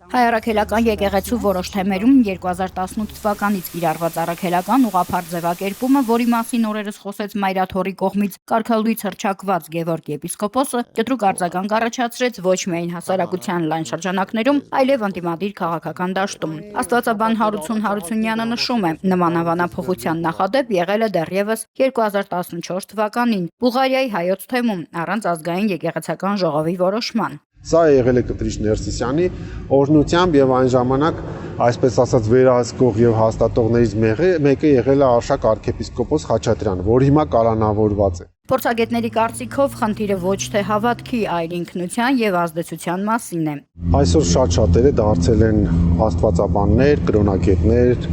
Հայ առաքելական եկեղեցու որոշ թեմերում 2018 թվականից կիրառված առաքելական ուղղափառ ձևակերպումը, որի մասին օրերս խոսեց Մայրաթորի կողմից կարգալույց հռչակված Գևորգ եպիսկոպոսը, կտրուկ արձագանք առաջացրեց ոչ միայն հասարակության լայն շրջանակներում, այլև ընդդիմադիր քաղաքական դաշտում։ Աստվածաբան Հարություն Հարությունյանը նշում է, նման անվանափոխության նախադեպ եղել է դեռևս 2014 թվականին Բուլղարիայի հայոց թեմում առանց ազգային եկեղեցական ժողովի որոշման։ Սա եղել է Կտրիչ Ներսիսյանի օրհնությամբ եւ այն ժամանակ, այսպես ասած, վերահսկող եւ հաստատողներից մեկը եղել է Արշակ arczepiskopos Խաչատրյանը, որ հիմա կալանավորված է։ Փորձագետների կարծիքով խնդիրը ոչ թե հավատքի, այլ ինքնության եւ ազդեցության մասին է։ Այսօր շատ-շատերը դարձել են աստվածաբաններ, կրոնագետներ,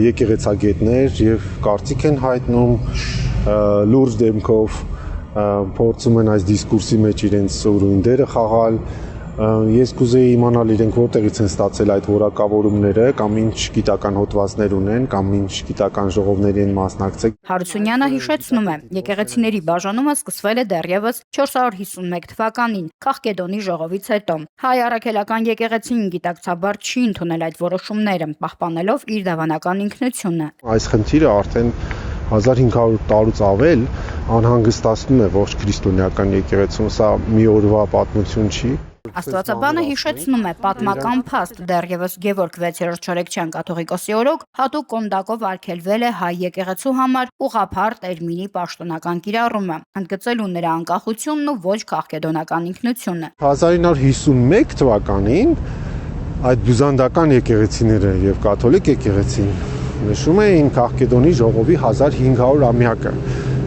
եկեղեցագետներ եւ կարծիք են հայտնում լուրջ դեմքով փորձում են այս դիսկուրսի մեջ իրենց ուրույն դերը խաղալ։ Ես կուզեի իմանալ իրենք որտեղից են ստացել այդ որակավորումները, կամ ինչ գիտական հոդվածներ ունեն, կամ ինչ գիտական ժողովների են մասնակցել։ Հարությունյանը հիշեցնում է, եկեղեցիների բաժանումը սկսվել է դեռևս 451 թվականին Քաղկեդոնի ժողովից հետո։ Հայ առաքելական եկեղեցին գիտակցաբար չի ընդունել այդ որոշումները, պահպանելով իր դավանական ինքնությունը։ Այս խնդիրը արդեն 1500 տարուց ավել անհանգստացնում է ողջ քրիստոնեական եկեղեցուն, սա մի օրվա պատմություն չի։ Աստվածաբանը հիշեցնում է պատմական փաստ, դեռևս Գևորգ 6-րդ Չորեքչյան կաթողիկոսի օրոք հատուկ կոնդակով արգելվել է հայ եկեղեցու համար ուղղափառ տերմինի պաշտոնական կիրառումը, ընդգծելու նրա անկախությունն ու ոչ քաղկեդոնական ինքնությունը։ 1951 թվականին այդ բյուզանդական եկեղեցիները եւ կաթոլիկ եկեղեցին նշում էին Քաղկեդոնի ժողովի 1500-ամյակը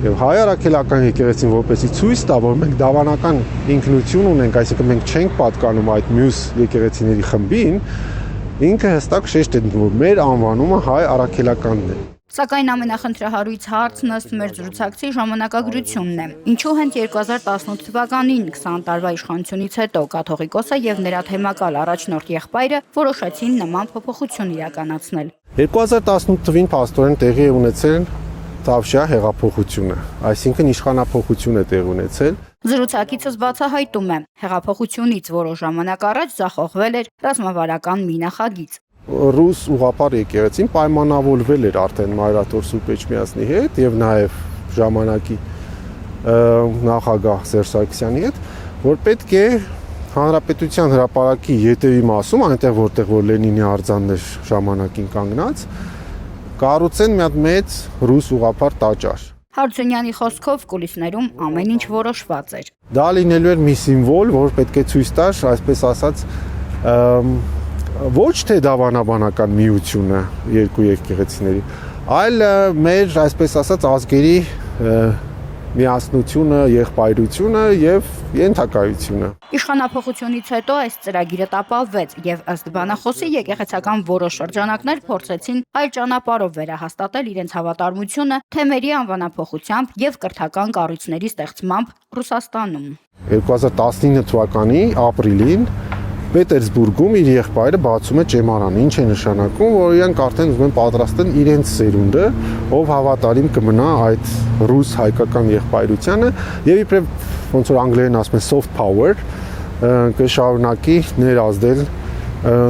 եւ հայ առաքելական եկեղեցին որպեսզի ցույց տա, որ մենք դավանական ինքնություն ունենք, այսինքն մենք չենք պատկանում այդ մյուս եկեղեցիների խմբին, ինքը հստակ շեշտ է դնում, որ մեր անվանումը հայ առաքելականն է։ Սակայն ամենախնդրահարույց հարցն ըստ մեր զրուցակցի ժամանակագրությունն է։ Ինչու հենց 2018 թվականին 20 տարվա իշխանությունից հետո կաթողիկոսը եւ նրա թեմակալ առաջնորդ եղբայրը որոշեցին նման փոփոխություն իրականացնել։ 2018 թվականին փաստորեն տեղի է ունեցել Թավշյա հեղափոխությունը, այսինքն իշխանափոխություն է տեղի ունեցել։ Զրուցակիցս բացահայտում է, հեղափոխությունից որոշ ժամանակ առաջ ձախողվել էր ռազմավարական մի նախագիծ։ Ռուս ուղղափառ եկեղեցին պայմանավորվել էր արդեն Մայրաթոր Սուրբ Էջմիածնի հետ եւ նաեւ ժամանակի նախագահ Սերժ Սարգսյանի հետ, որ պետք է Հանրապետության հրապարակի ետևի մասում, այնտեղ որտեղ որ Լենինի արձանն էր ժամանակին կանգնած, կառուցեն մի հատ մեծ ռուս ուղղափառ տաճար։ Հարությունյանի խոսքով կուլիսներում ամեն ինչ որոշված էր։ Դա լինելու էր մի սիմվոլ, որ պետք է ցույց տար, այսպես ասած, ոչ թե դավանաբանական միությունը երկու եկեղեցիների, այլ մեր, այսպես ասած, ազգերի միասնությունը, եղբայրությունը եւ ենթակայությունը։ Իշխանափոխությունից հետո այս ծրագիրը տապալվեց եւ ըստ բանախոսի եկեղեցական որոշ շրջանակներ փորձեցին այլ ճանապարհով վերահաստատել իրենց հավատարմությունը թեմերի անվանափոխությամբ եւ կրթական կառույցների ստեղծմամբ Ռուսաստանում։ 2019 թվականի ապրիլին Պետերսբուրգում իր եղբայրը բացում է ճեմարան, ինչ է նշանակում, որ իրանք արդեն ուզում են պատրաստեն իրենց սերունդը, ով հավատարիմ կմնա այդ ռուս հայկական եղբայրությանը եւ իբրև ոնց որ անգլերեն ասում են soft power կշարունակի ներազդել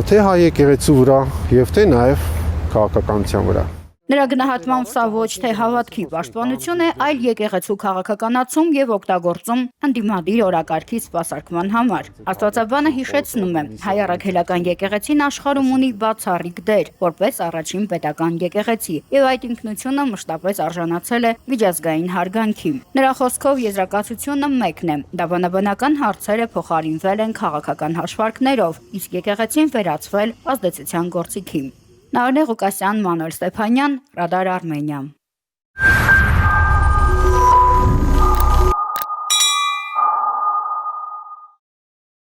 թե հայ եկեղեցու վրա եւ թե նաեւ քաղաքականության վրա։ Նրա գնահատմամբ սա ոչ թե հավատքի պաշտպանություն է, այլ եկեղեցու քաղաքականացում եւ օգտագործում ընդդիմադիր օրակարգի սպասարկման համար։ Աստվածաբանը հիշեցնում է, հայ առաքելական եկեղեցին աշխարհում ունի բացառիկ դեր, որպես առաջին պետական եկեղեցի, եւ այդ ինքնությունը մշտապես արժանացել է միջազգային հարգանքի։ Նրա խոսքով եզրակացությունը մեկն է՝ դավանաբանական հարցերը փոխարինվել են քաղաքական հաշվարկներով, իսկ եկեղեցին վերածվել ազդեցության գործիքի։ Նարինե Ղուկասյան, Մանուել Ստեփանյան, Ռադար Արմենիա։